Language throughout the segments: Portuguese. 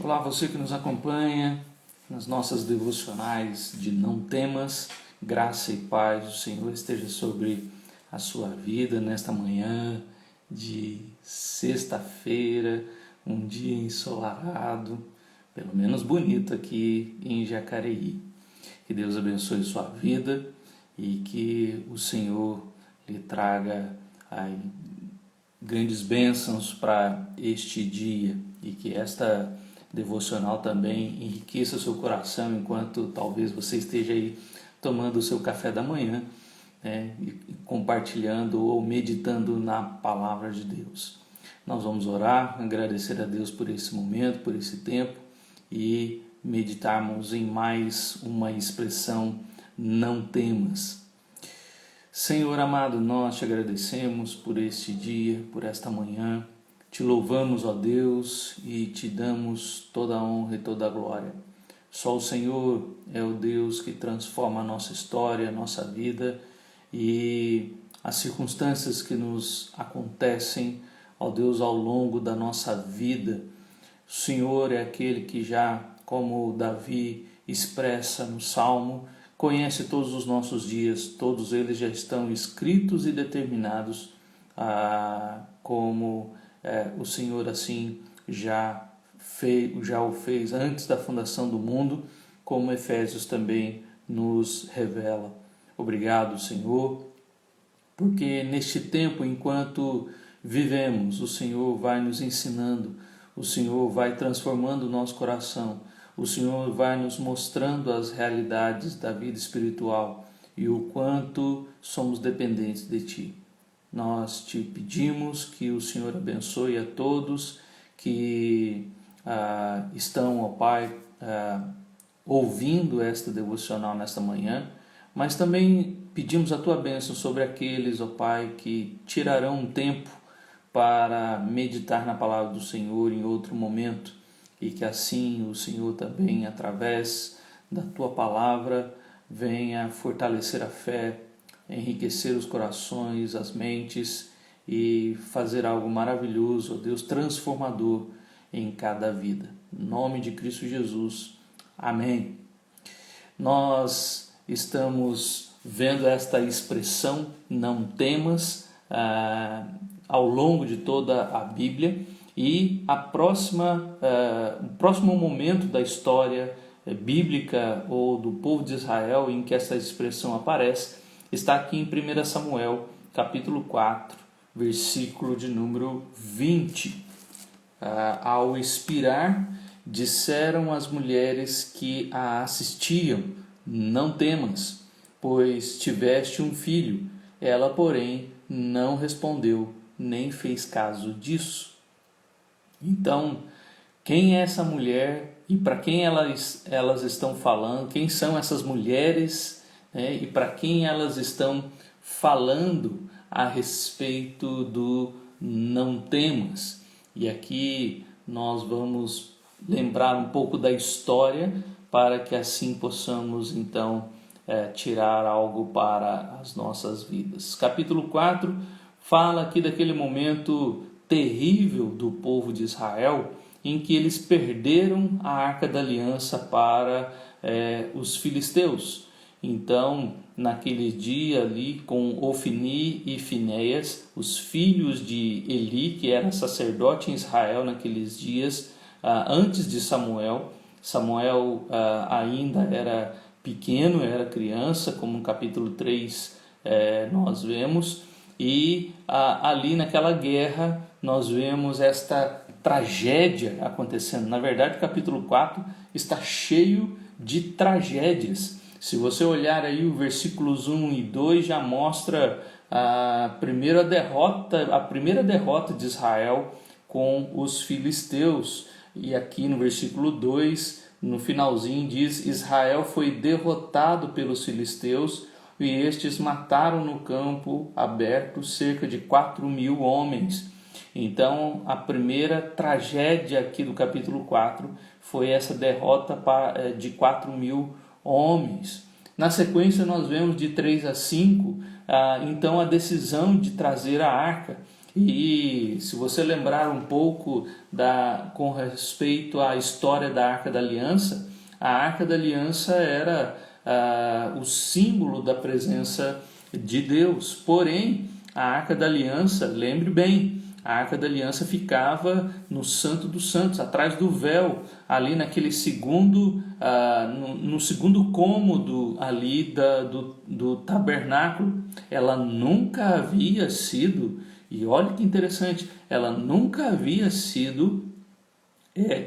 Olá, você que nos acompanha nas nossas devocionais de Não Temas, graça e paz do Senhor esteja sobre a sua vida nesta manhã de sexta-feira, um dia ensolarado, pelo menos bonito aqui em Jacareí. Que Deus abençoe sua vida e que o Senhor lhe traga aí grandes bênçãos para este dia e que esta devocional também enriqueça seu coração enquanto talvez você esteja aí tomando o seu café da manhã, né, e compartilhando ou meditando na palavra de Deus. Nós vamos orar, agradecer a Deus por esse momento, por esse tempo e meditarmos em mais uma expressão: não temas. Senhor amado, nós te agradecemos por este dia, por esta manhã. Te louvamos, ó Deus, e te damos toda a honra e toda a glória. Só o Senhor é o Deus que transforma a nossa história, a nossa vida e as circunstâncias que nos acontecem, ó Deus, ao longo da nossa vida. O Senhor é aquele que já, como Davi expressa no Salmo, conhece todos os nossos dias, todos eles já estão escritos e determinados, como o Senhor assim já o fez antes da fundação do mundo, como Efésios também nos revela. Obrigado, Senhor, porque neste tempo, enquanto vivemos, o Senhor vai nos ensinando, o Senhor vai transformando o nosso coração, o Senhor vai nos mostrando as realidades da vida espiritual e o quanto somos dependentes de Ti. Nós te pedimos que o Senhor abençoe a todos que estão, ó Pai, ouvindo esta devocional nesta manhã, mas também pedimos a Tua bênção sobre aqueles, ó Pai, que tirarão um tempo para meditar na palavra do Senhor em outro momento, e que assim o Senhor também, através da Tua palavra, venha fortalecer a fé, enriquecer os corações, as mentes e fazer algo maravilhoso, ó Deus, transformador em cada vida. Em nome de Cristo Jesus. Amém. Nós estamos vendo esta expressão, não temas, ao longo de toda a Bíblia, e o próximo momento da história bíblica ou do povo de Israel em que essa expressão aparece está aqui em 1 Samuel, capítulo 4, versículo de número 20. Ao expirar, disseram as mulheres que a assistiam: não temas, pois tiveste um filho. Ela, porém, não respondeu, nem fez caso disso. Então, quem é essa mulher e para quem elas estão falando? Quem são essas mulheres, né? E para quem elas estão falando a respeito do não temas? E aqui nós vamos lembrar um pouco da história para que assim possamos então tirar algo para as nossas vidas. Capítulo 4 fala aqui daquele momento terrível do povo de Israel, em que eles perderam a Arca da Aliança para os filisteus. Então, naquele dia ali, com Ofni e Finéias, os filhos de Eli, que era sacerdote em Israel naqueles dias, antes de Samuel. Samuel ainda era pequeno, era criança, como no capítulo 3 nós vemos. E ali naquela guerra nós vemos esta tragédia acontecendo. Na verdade, o capítulo 4 está cheio de tragédias. Se você olhar aí o versículos 1 e 2, já mostra a primeira derrota de Israel com os filisteus. E aqui no versículo 2, no finalzinho, diz: Israel foi derrotado pelos filisteus, e estes mataram no campo aberto cerca de 4.000 homens. Então, a primeira tragédia aqui do capítulo 4 foi essa derrota de 4.000 homens. Na sequência, nós vemos de 3 a 5, então a decisão de trazer a arca. E se você lembrar um pouco com respeito à história da Arca da Aliança, a Arca da Aliança era o símbolo da presença de Deus. Porém, a Arca da Aliança, lembre bem, a Arca da Aliança ficava no Santo dos Santos, atrás do véu, ali naquele segundo, no segundo cômodo ali do tabernáculo. Ela nunca havia sido, e olha que interessante, ela nunca havia sido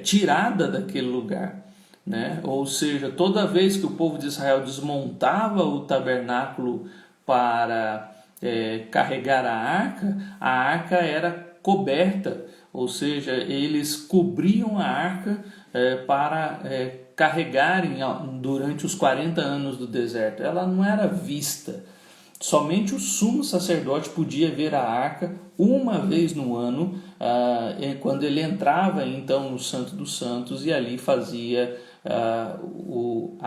tirada daquele lugar, né? Ou seja, toda vez que o povo de Israel desmontava o tabernáculo para carregar a arca era coberta, ou seja, eles cobriam a arca para carregarem durante os 40 anos do deserto. Ela não era vista. Somente o sumo sacerdote podia ver a arca uma vez no ano, quando ele entrava então no Santo dos Santos e ali fazia o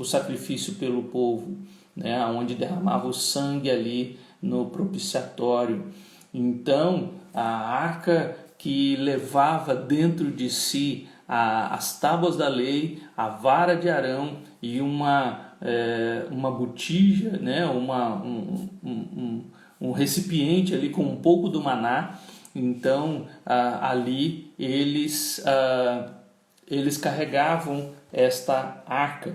sacrifício pelo povo, né, onde derramava o sangue ali no propiciatório. Então, a arca que levava dentro de si as tábuas da lei, a vara de Arão e uma botija, né, um recipiente ali com um pouco do maná. Então, ali eles carregavam esta arca.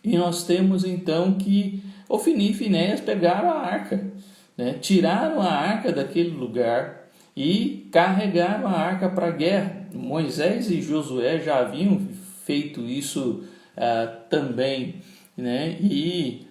E nós temos então que Ofni e Finéias pegaram a arca, né? Tiraram a arca daquele lugar e carregaram a arca para a guerra. Moisés e Josué já haviam feito isso também, né? E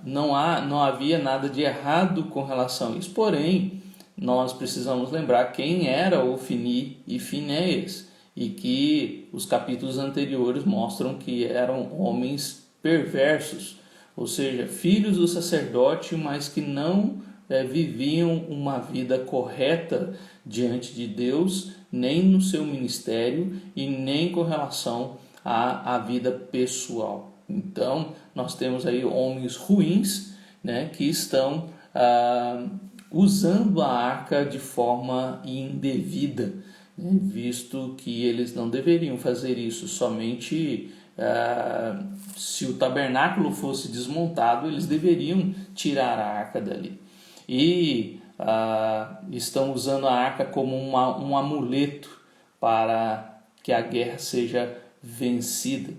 não havia nada de errado com relação a isso. Porém, nós precisamos lembrar quem era Ofni e Finéias, e que os capítulos anteriores mostram que eram homens perversos, ou seja, filhos do sacerdote, mas que não viviam uma vida correta diante de Deus, nem no seu ministério e nem com relação à vida pessoal. Então, nós temos aí homens ruins, né, que estão usando a arca de forma indevida, né, visto que eles não deveriam fazer isso. Somente se o tabernáculo fosse desmontado, eles deveriam tirar a arca dali. E estão usando a arca como um amuleto para que a guerra seja vencida.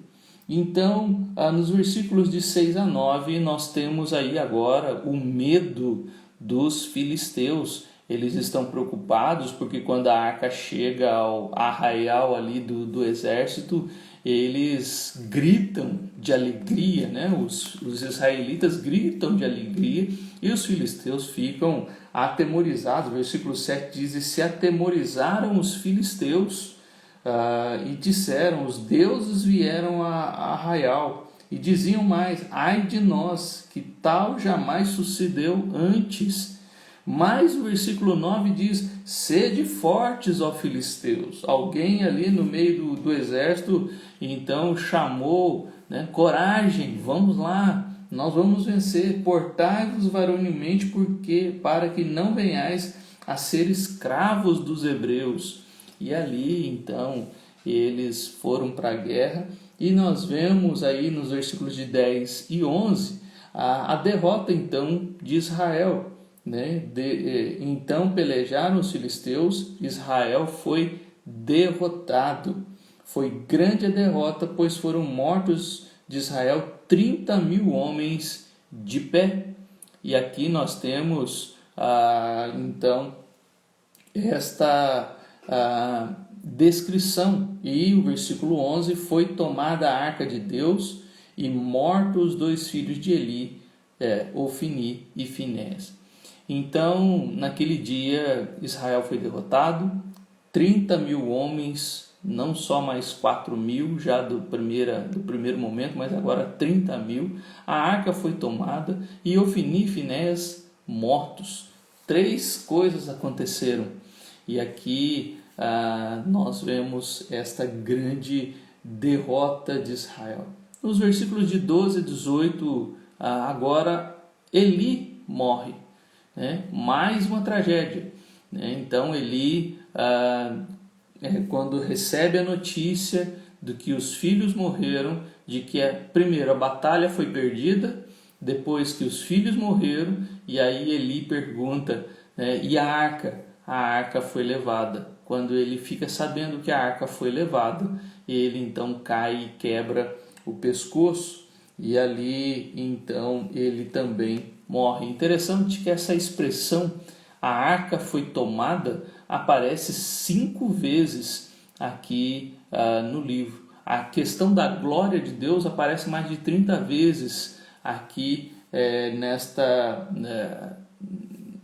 Então, nos versículos de 6 a 9, nós temos aí agora o medo dos filisteus. Eles estão preocupados porque quando a arca chega ao arraial ali do exército, eles gritam de alegria, né? Os israelitas gritam de alegria e os filisteus ficam atemorizados. O versículo 7 diz: e se atemorizaram os filisteus e disseram, os deuses vieram a arraial. E diziam mais: ai de nós, que tal jamais sucedeu antes. Mas o versículo 9 diz: sede fortes, ó filisteus. Alguém ali no meio do exército então chamou, né, coragem, vamos lá, nós vamos vencer. Portai-vos varonilmente, para que não venhais a ser escravos dos hebreus. E ali então eles foram para a guerra, e nós vemos aí nos versículos de 10 e 11 a derrota então de Israel, né? Então pelejaram os filisteus, Israel foi derrotado. Foi grande a derrota, pois foram mortos de Israel 30.000 homens de pé. E aqui nós temos então esta descrição. E o versículo 11: foi tomada a arca de Deus e mortos os 2 filhos de Eli, Ofni e Finéias. Então, naquele dia, Israel foi derrotado, 30.000 homens, não só mais 4.000 já do primeiro momento, mas agora 30.000. A arca foi tomada e Ofni e Finéias mortos. 3 coisas aconteceram. E aqui nós vemos esta grande derrota de Israel. Nos versículos de 12 a 18, agora Eli morre. né? Mais uma tragédia, né? Então Eli, quando recebe a notícia de que os filhos morreram, de que primeiro a batalha foi perdida, depois que os filhos morreram, e aí Eli pergunta, né, e a arca? A arca foi levada. Quando ele fica sabendo que a arca foi levada, ele então cai e quebra o pescoço, e ali então ele também morre. Interessante que essa expressão, a arca foi tomada, aparece 5 vezes aqui no livro. A questão da glória de Deus aparece mais de 30 vezes aqui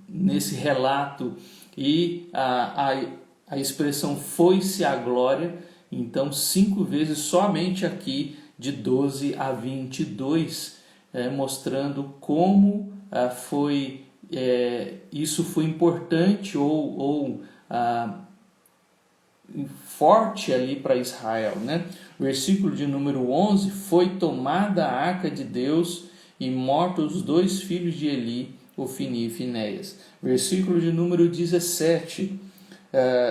nesse relato, e a expressão foi-se a glória, então 5 vezes somente aqui de 12 a 22, mostrando como isso foi importante ou forte ali para Israel, né? Versículo de número 11, foi tomada a arca de Deus e mortos os 2 filhos de Eli, Ofni e Finéias. Versículo de número 17,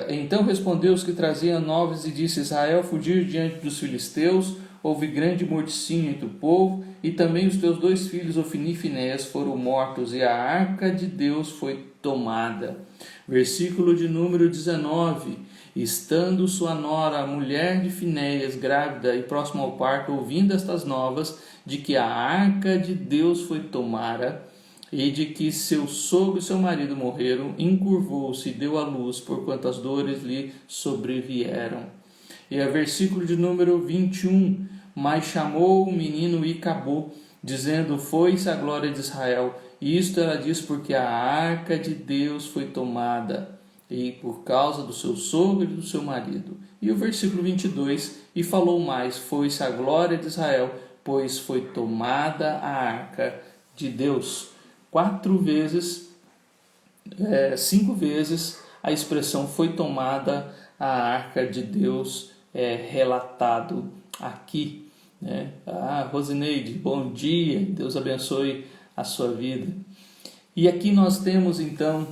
então respondeu os que traziam novas e disse: Israel fugiu diante dos filisteus, houve grande morticínio entre o povo, e também os teus 2 filhos, Ofni e Finéias, foram mortos, e a arca de Deus foi tomada. Versículo de número 19, estando sua nora, a mulher de Finéias, grávida e próxima ao parto, ouvindo estas novas, de que a arca de Deus foi tomada, e de que seu sogro e seu marido morreram, encurvou-se e deu à luz, porquanto as dores lhe sobrevieram. E a versículo de número 21, mas chamou o menino e acabou, dizendo: foi-se a glória de Israel. E isto ela diz porque a arca de Deus foi tomada, e por causa do seu sogro e do seu marido. E o versículo 22, e falou mais: foi-se a glória de Israel, pois foi tomada a arca de Deus. 4 vezes, 5 vezes a expressão foi tomada a arca de Deus relatado aqui, né? Rosineide, bom dia, Deus abençoe a sua vida. E aqui nós temos então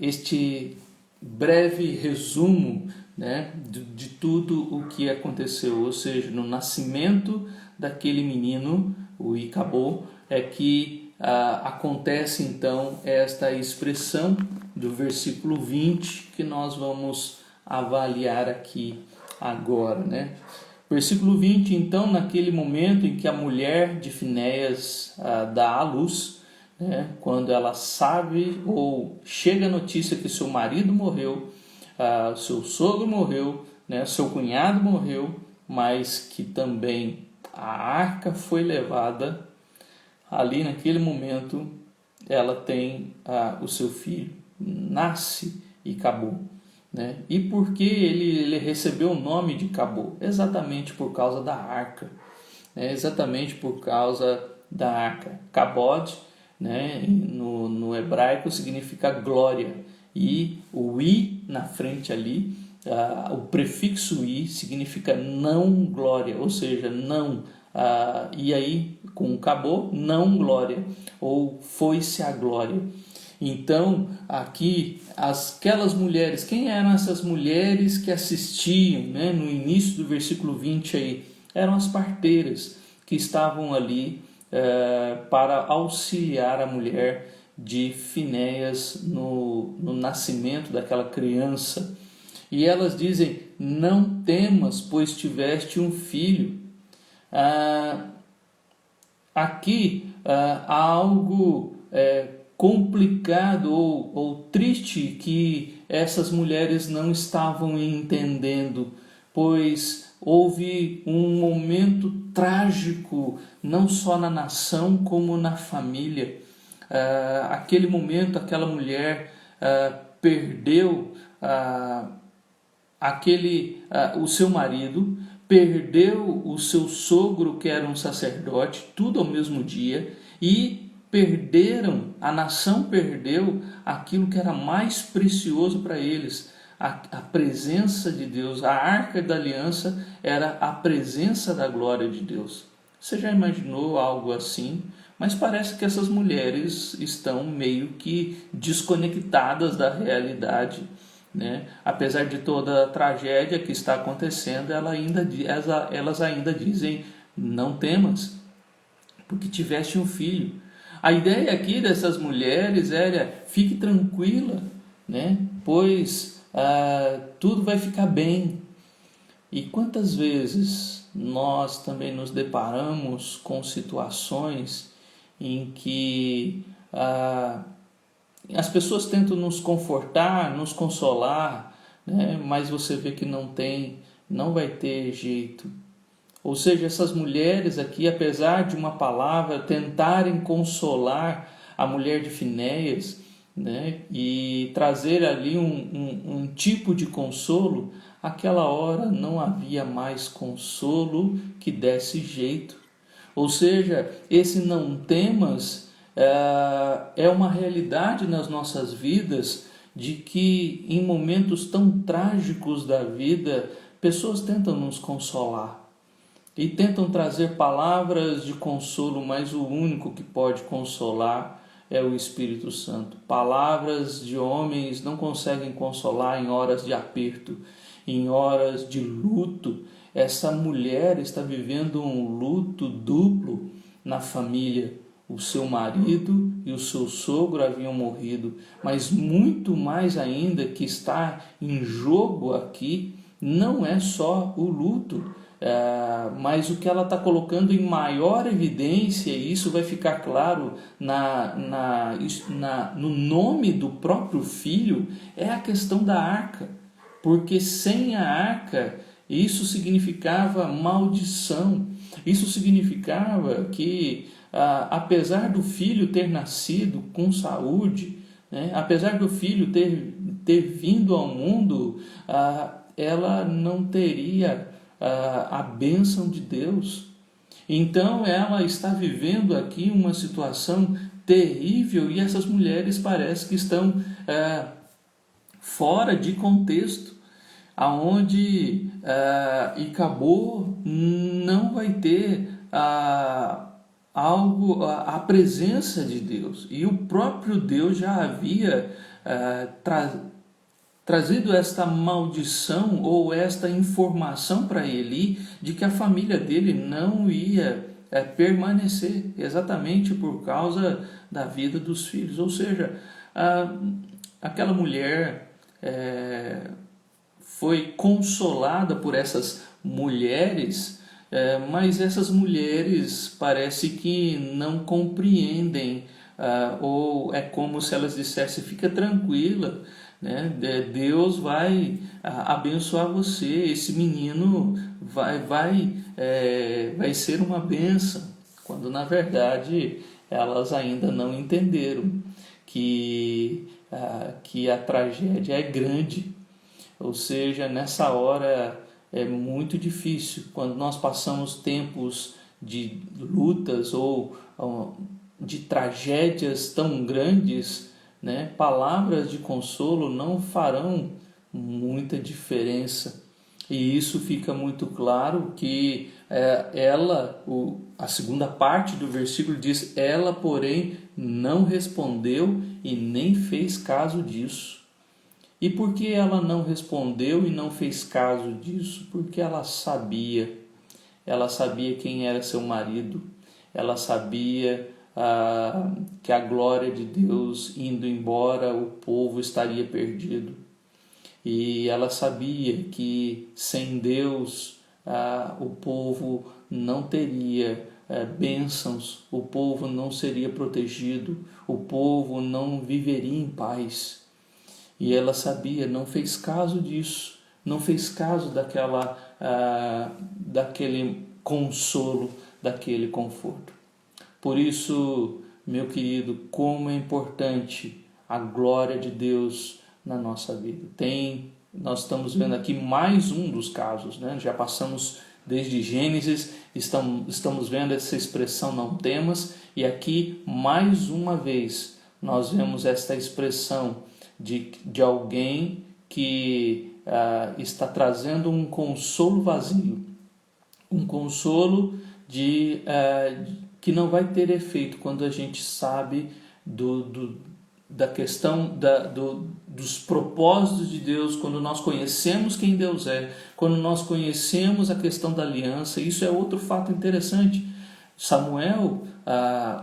este breve resumo, né, de tudo o que aconteceu, ou seja, no nascimento daquele menino, o Icabô, que acontece então esta expressão do versículo 20 que nós vamos avaliar aqui agora, né? Versículo 20, então, naquele momento em que a mulher de Finéias dá à luz, né, quando ela sabe ou chega a notícia que seu marido morreu, seu sogro morreu, né, seu cunhado morreu, mas que também a arca foi levada, ali naquele momento ela tem o seu filho, nasce e acabou. Né? E por que ele recebeu o nome de Cabô? Exatamente por causa da arca, né? Exatamente por causa da arca. Kabod, né, no hebraico significa glória, e o i na frente ali, o prefixo i significa não glória, ou seja, não, e aí com Cabô, não glória, ou foi-se a glória. Então, aqui, aquelas mulheres, quem eram essas mulheres que assistiam, né, no início do versículo 20 aí? Eram as parteiras que estavam ali para auxiliar a mulher de Finéias no nascimento daquela criança. E elas dizem: não temas, pois tiveste um filho. Aqui há algo complicado ou triste que essas mulheres não estavam entendendo, pois houve um momento trágico, não só na nação como na família. Aquele momento, aquela mulher perdeu o seu marido, perdeu o seu sogro, que era um sacerdote, tudo ao mesmo dia, e a nação perdeu aquilo que era mais precioso para eles, a presença de Deus. A arca da aliança era a presença da glória de Deus. Você já imaginou algo assim? Mas parece que essas mulheres estão meio que desconectadas da realidade, né? Apesar de toda a tragédia que está acontecendo, elas ainda dizem: não temas, porque tiveste um filho. A ideia aqui dessas mulheres era: fique tranquila, né? Pois tudo vai ficar bem. E quantas vezes nós também nos deparamos com situações em que as pessoas tentam nos confortar, nos consolar, né? Mas você vê que não vai ter jeito. Ou seja, essas mulheres aqui, apesar de uma palavra, tentarem consolar a mulher de Finéias, né? E trazer ali um tipo de consolo, aquela hora não havia mais consolo que desse jeito. Ou seja, esse não temas é uma realidade nas nossas vidas, de que em momentos tão trágicos da vida, pessoas tentam nos consolar e tentam trazer palavras de consolo, mas o único que pode consolar é o Espírito Santo. Palavras de homens não conseguem consolar em horas de aperto, em horas de luto. Essa mulher está vivendo um luto duplo na família. O seu marido e o seu sogro haviam morrido, mas muito mais ainda que está em jogo aqui não é só o luto, mas o que ela está colocando em maior evidência, e isso vai ficar claro no nome do próprio filho, é a questão da arca. Porque sem a arca, isso significava maldição. Isso significava que, apesar do filho ter nascido com saúde, né, apesar do filho ter vindo ao mundo, ela não teria a bênção de Deus. Então ela está vivendo aqui uma situação terrível, e essas mulheres parece que estão fora de contexto, aonde Icabod não vai ter a presença de Deus, e o próprio Deus já havia trazido esta maldição ou esta informação para Eli de que a família dele não ia permanecer, exatamente por causa da vida dos filhos. Ou seja, aquela mulher foi consolada por essas mulheres, mas essas mulheres parece que não compreendem, ou é como se elas dissessem: fica tranquila, né? Deus vai abençoar você, esse menino vai ser uma bênção, quando na verdade elas ainda não entenderam que a tragédia é grande. Ou seja, nessa hora é muito difícil, quando nós passamos tempos de lutas ou de tragédias tão grandes, né? Palavras de consolo não farão muita diferença. E isso fica muito claro que a segunda parte do versículo diz: ela, porém, não respondeu e nem fez caso disso. E por que ela não respondeu e não fez caso disso? Porque ela sabia quem era seu marido, ela sabia que a glória de Deus indo embora, o povo estaria perdido. E ela sabia que sem Deus o povo não teria bênçãos, o povo não seria protegido, o povo não viveria em paz. E ela sabia, não fez caso disso, não fez caso daquele consolo, daquele conforto. Por isso, meu querido, como é importante a glória de Deus na nossa vida. Nós estamos vendo aqui mais um dos casos, né? Já passamos desde Gênesis, estamos vendo essa expressão não temas, e aqui mais uma vez nós vemos esta expressão de alguém que está trazendo um consolo vazio, um consolo que não vai ter efeito quando a gente sabe da questão dos propósitos de Deus, quando nós conhecemos quem Deus é, quando nós conhecemos a questão da aliança. Isso é outro fato interessante. Samuel,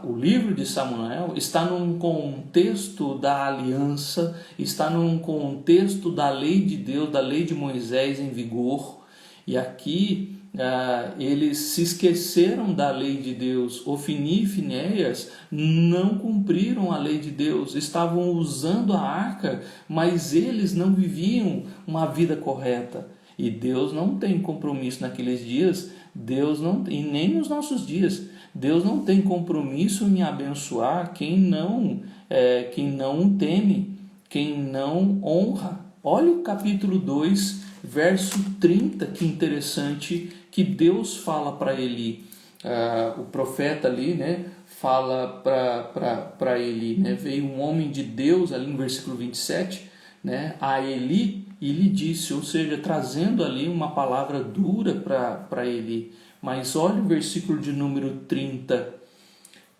o livro de Samuel está num contexto da aliança, está num contexto da lei de Deus, da lei de Moisés em vigor, e aqui eles se esqueceram da lei de Deus. Ofni e Finéias não cumpriram a lei de Deus, estavam usando a arca, mas eles não viviam uma vida correta. E Deus não tem compromisso naqueles dias, Deus não, e nem nos nossos dias. Deus não tem compromisso em abençoar quem não o teme, quem não honra. Olha o capítulo 2, verso 30, que interessante, que Deus fala para Eli. O profeta ali, né, fala para Eli, né, veio um homem de Deus ali no versículo 27, né, a Eli, e lhe disse, ou seja, trazendo ali uma palavra dura para Eli. Mas olha o versículo de número 30.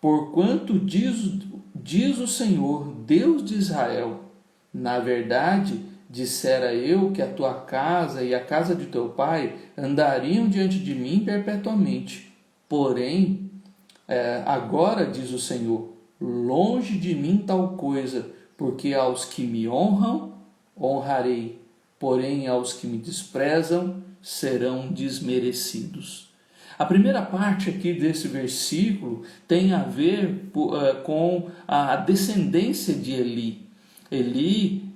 Porquanto diz o Senhor, Deus de Israel, na verdade, dissera eu que a tua casa e a casa de teu pai andariam diante de mim perpetuamente. Porém, agora, diz o Senhor, longe de mim tal coisa, porque aos que me honram, honrarei, porém aos que me desprezam, serão desmerecidos. A primeira parte aqui desse versículo tem a ver com a descendência de Eli. Eli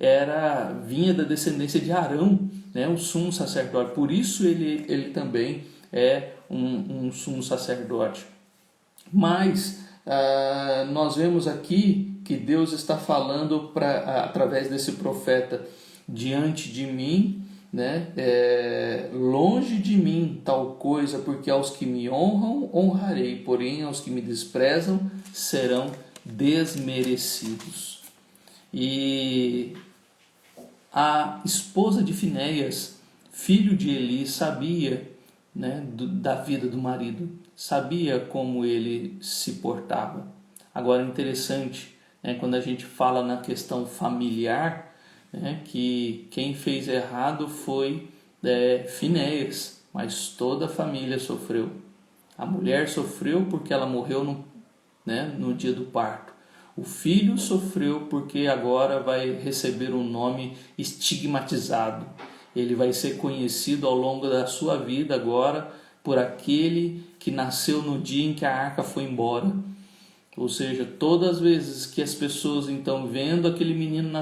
vinha da descendência de Arão, né, o sumo sacerdote. Por isso ele também é um sumo sacerdote. Mas nós vemos aqui que Deus está falando através desse profeta, diante de mim, né, longe de mim tal coisa, porque aos que me honram, honrarei, porém aos que me desprezam, serão desmerecidos. E a esposa de Finéias, filho de Eli, sabia, né, da vida do marido, sabia como ele se portava. Agora, interessante, né, quando a gente fala na questão familiar, né, que quem fez errado foi Finéias, mas toda a família sofreu. A mulher sofreu porque ela morreu no dia do parto. O filho sofreu porque agora vai receber um nome estigmatizado. Ele vai ser conhecido ao longo da sua vida agora por aquele que nasceu no dia em que a arca foi embora. Ou seja, todas as vezes que as pessoas então vendo aquele menino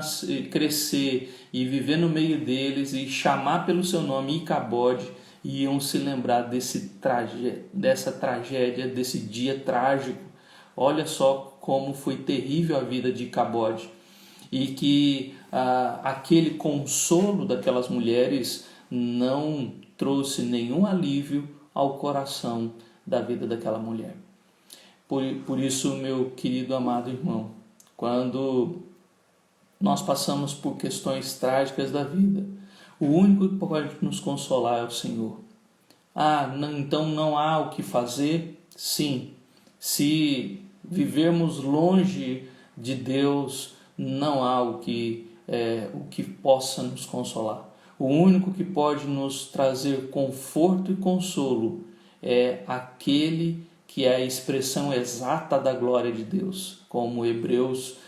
crescer e viver no meio deles e chamar pelo seu nome Icabode, iam se lembrar dessa tragédia, desse dia trágico. Olha só como foi terrível a vida de Icabode. E que aquele consolo daquelas mulheres não trouxe nenhum alívio ao coração da vida daquela mulher. Por isso, meu querido amado irmão, quando nós passamos por questões trágicas da vida, o único que pode nos consolar é o Senhor. Então não há o que fazer? Sim, se vivermos longe de Deus, não há o que possa nos consolar. O único que pode nos trazer conforto e consolo é aquele que é a expressão exata da glória de Deus, como Hebreus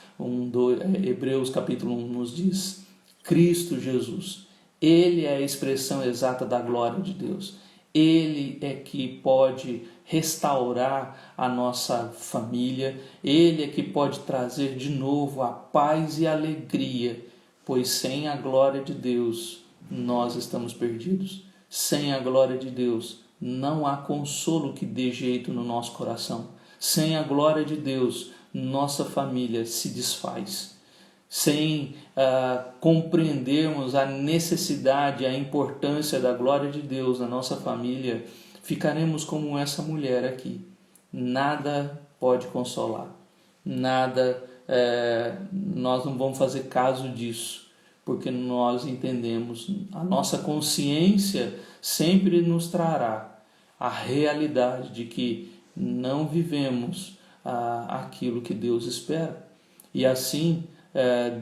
capítulo 1 nos diz, Cristo Jesus. Ele é a expressão exata da glória de Deus. Ele é que pode restaurar a nossa família, Ele é que pode trazer de novo a paz e a alegria, pois sem a glória de Deus nós estamos perdidos. Sem a glória de Deus não há consolo que dê jeito no nosso coração. Sem a glória de Deus, nossa família se desfaz. Sem compreendermos a necessidade, a importância da glória de Deus na nossa família, ficaremos como essa mulher aqui. Nada pode consolar. Nada, nós não vamos fazer caso disso, porque nós entendemos, a nossa consciência sempre nos trará a realidade de que não vivemos aquilo que Deus espera. E assim,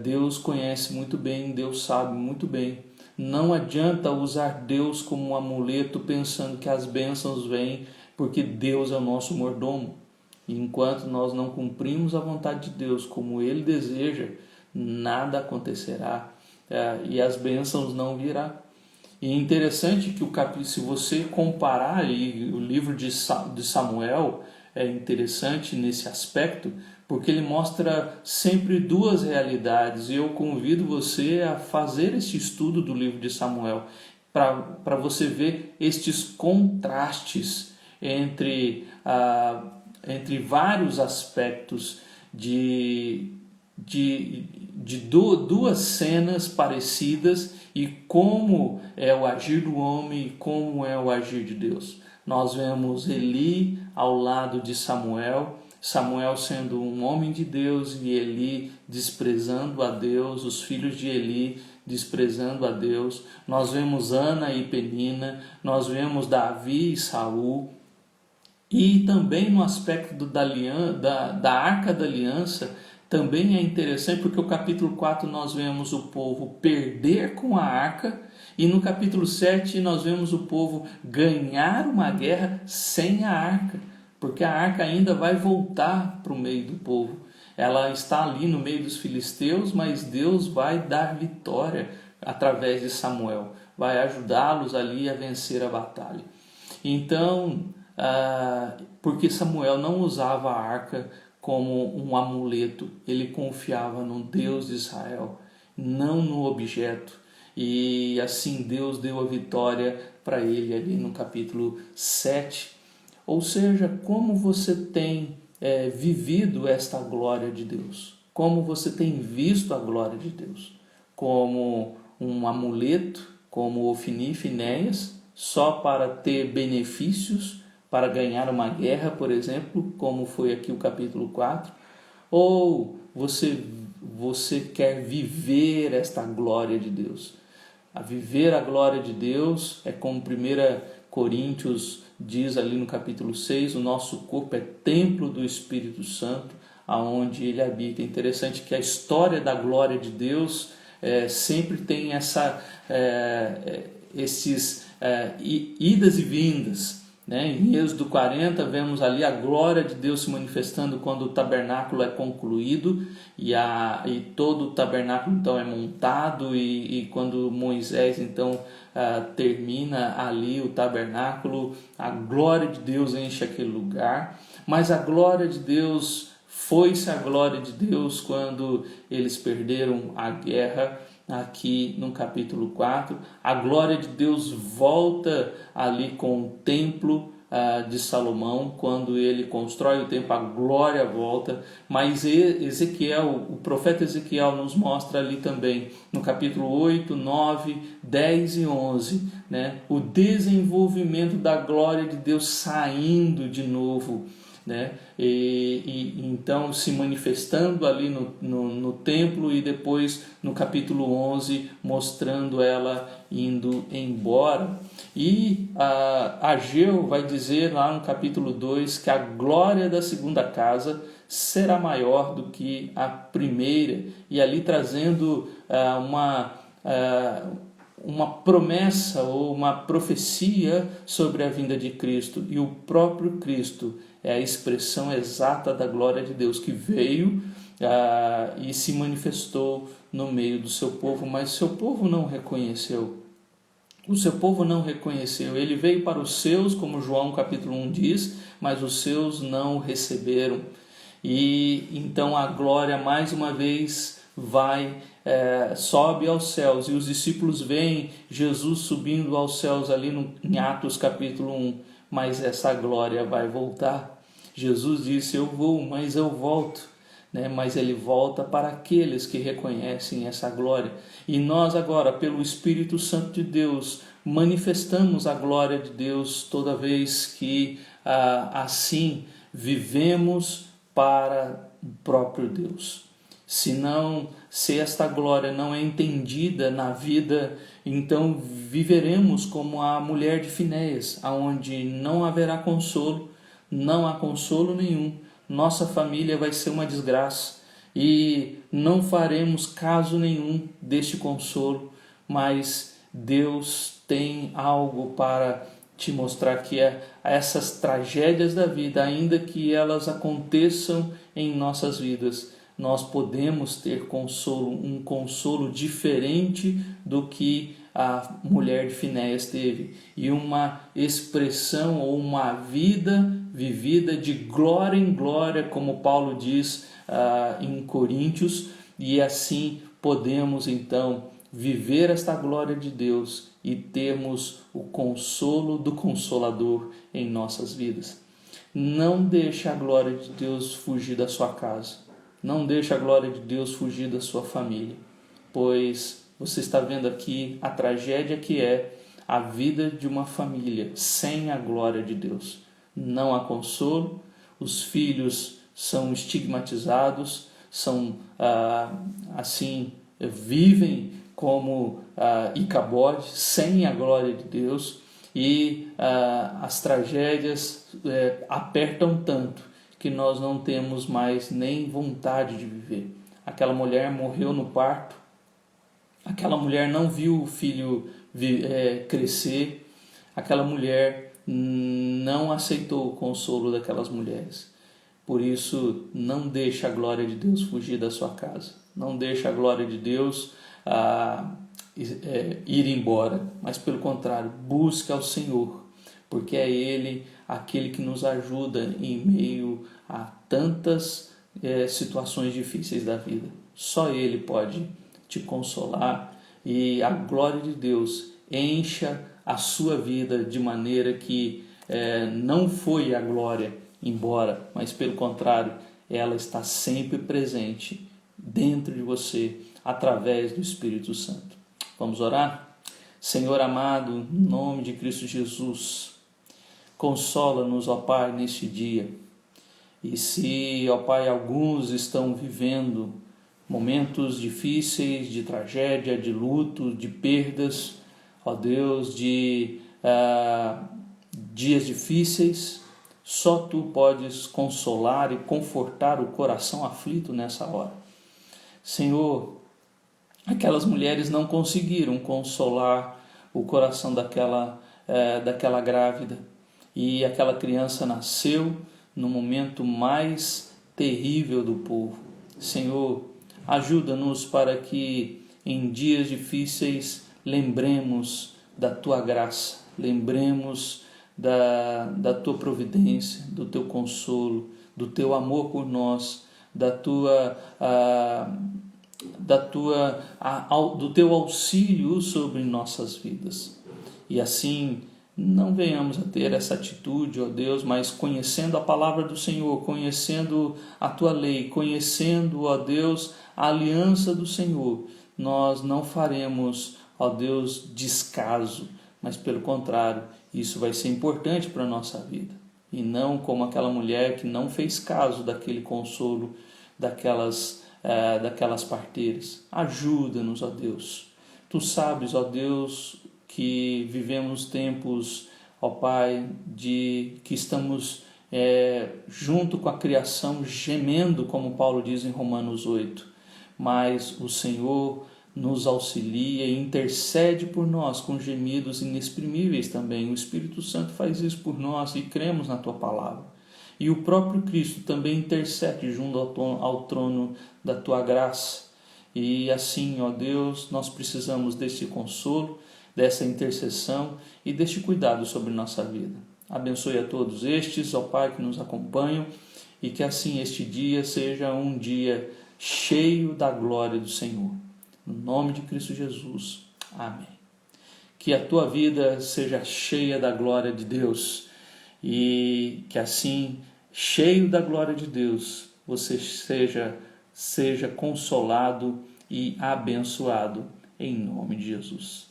Deus conhece muito bem, Deus sabe muito bem. Não adianta usar Deus como um amuleto pensando que as bênçãos vêm porque Deus é o nosso mordomo. E enquanto nós não cumprimos a vontade de Deus como Ele deseja, nada acontecerá e as bênçãos não virão. E é interessante que se você comparar aí, o livro de Samuel, é interessante nesse aspecto, porque ele mostra sempre duas realidades. E eu convido você a fazer esse estudo do livro de Samuel, para você ver estes contrastes entre vários aspectos de duas cenas parecidas e como é o agir do homem e como é o agir de Deus. Nós vemos Eli ao lado de Samuel, Samuel sendo um homem de Deus e Eli desprezando a Deus, os filhos de Eli desprezando a Deus. Nós vemos Ana e Penina, nós vemos Davi e Saul. E também no aspecto da Arca da Aliança, também é interessante porque o capítulo 4 nós vemos o povo perder com a arca e no capítulo 7 nós vemos o povo ganhar uma guerra sem a arca, porque a arca ainda vai voltar para o meio do povo. Ela está ali no meio dos filisteus, mas Deus vai dar vitória através de Samuel, vai ajudá-los ali a vencer a batalha. Então, porque Samuel não usava a arca como um amuleto, ele confiava no Deus de Israel, não no objeto. E assim Deus deu a vitória para ele ali no capítulo 7. Ou seja, como você tem vivido esta glória de Deus? Como você tem visto a glória de Deus? Como um amuleto, como Ofni e Finéias, só para ter benefícios, para ganhar uma guerra, por exemplo, como foi aqui o capítulo 4, ou você quer viver esta glória de Deus? A viver a glória de Deus é como 1 Coríntios diz ali no capítulo 6, o nosso corpo é templo do Espírito Santo, aonde ele habita. É interessante que a história da glória de Deus sempre tem esses idas e vindas. Em Êxodo 40 vemos ali a glória de Deus se manifestando quando o tabernáculo é concluído e todo o tabernáculo então é montado e quando Moisés então termina ali o tabernáculo, a glória de Deus enche aquele lugar. Mas a glória de Deus, foi-se a glória de Deus quando eles perderam a guerra. Aqui no capítulo 4, a glória de Deus volta ali com o templo de Salomão. Quando ele constrói o templo, a glória volta. Mas o profeta Ezequiel nos mostra ali também, no capítulo 8, 9, 10 e 11, o desenvolvimento da glória de Deus saindo de novo, e então se manifestando ali no templo e depois no capítulo 11 mostrando ela indo embora. E Ageu vai dizer lá no capítulo 2 que a glória da segunda casa será maior do que a primeira, e ali trazendo uma promessa ou uma profecia sobre a vinda de Cristo. E o próprio Cristo é a expressão exata da glória de Deus, que veio e se manifestou no meio do seu povo, mas seu povo não reconheceu. O seu povo não reconheceu. Ele veio para os seus, como João capítulo 1 diz, mas os seus não o receberam. E então a glória mais uma vez sobe aos céus, e os discípulos veem Jesus subindo aos céus ali em Atos capítulo 1, mas essa glória vai voltar. Jesus disse: eu vou, mas eu volto, mas ele volta para aqueles que reconhecem essa glória. E nós agora, pelo Espírito Santo de Deus, manifestamos a glória de Deus toda vez que assim vivemos para o próprio Deus. Se esta glória não é entendida na vida, então viveremos como a mulher de Finéias, onde não haverá consolo, não há consolo nenhum, nossa família vai ser uma desgraça e não faremos caso nenhum deste consolo, mas Deus tem algo para te mostrar, que essas tragédias da vida, ainda que elas aconteçam em nossas vidas, nós podemos ter consolo, um consolo diferente do que a mulher de Finéias teve, e uma expressão ou uma vida vivida de glória em glória, como Paulo diz em Coríntios, e assim podemos então viver esta glória de Deus e termos o consolo do Consolador em nossas vidas. Não deixe a glória de Deus fugir da sua casa. Não deixe a glória de Deus fugir da sua família, pois você está vendo aqui a tragédia que é a vida de uma família sem a glória de Deus. Não há consolo, os filhos são estigmatizados, vivem como Icabode, sem a glória de Deus, e as tragédias apertam tanto que nós não temos mais nem vontade de viver. Aquela mulher morreu no parto, aquela mulher não viu o filho crescer, aquela mulher não aceitou o consolo daquelas mulheres. Por isso, não deixe a glória de Deus fugir da sua casa. Não deixe a glória de Deus ir embora, mas pelo contrário, busque ao Senhor, porque é Ele aquele que nos ajuda em meio a tantas situações difíceis da vida. Só Ele pode te consolar, e a glória de Deus encha a sua vida de maneira que não foi a glória embora, mas pelo contrário, ela está sempre presente dentro de você, através do Espírito Santo. Vamos orar? Senhor amado, em nome de Cristo Jesus, consola-nos, ó Pai, neste dia. E se, ó Pai, alguns estão vivendo momentos difíceis, de tragédia, de luto, de perdas, ó Deus, de dias difíceis, só Tu podes consolar e confortar o coração aflito nessa hora. Senhor, aquelas mulheres não conseguiram consolar o coração daquela grávida, e aquela criança nasceu no momento mais terrível do povo. Senhor, ajuda-nos para que em dias difíceis lembremos da Tua graça, lembremos da Tua providência, do Teu consolo, do Teu amor por nós, do Teu auxílio sobre nossas vidas. E assim não venhamos a ter essa atitude, ó Deus, mas conhecendo a palavra do Senhor, conhecendo a Tua lei, conhecendo, ó Deus, a aliança do Senhor, nós não faremos, ó Deus, descaso, mas pelo contrário, isso vai ser importante para a nossa vida. E não como aquela mulher que não fez caso daquele consolo, daquelas parteiras. Ajuda-nos, ó Deus. Tu sabes, ó Deus, que vivemos tempos, ó Pai, que estamos junto com a criação, gemendo, como Paulo diz em Romanos 8. Mas o Senhor nos auxilia e intercede por nós com gemidos inexprimíveis também. O Espírito Santo faz isso por nós e cremos na Tua palavra. E o próprio Cristo também intercede junto ao trono da Tua graça. E assim, ó Deus, nós precisamos desse consolo, dessa intercessão e deste cuidado sobre nossa vida. Abençoe a todos estes, ó Pai, que nos acompanham, e que assim este dia seja um dia cheio da glória do Senhor. No nome de Cristo Jesus. Amém. Que a tua vida seja cheia da glória de Deus, e que assim, cheio da glória de Deus, você seja consolado e abençoado em nome de Jesus.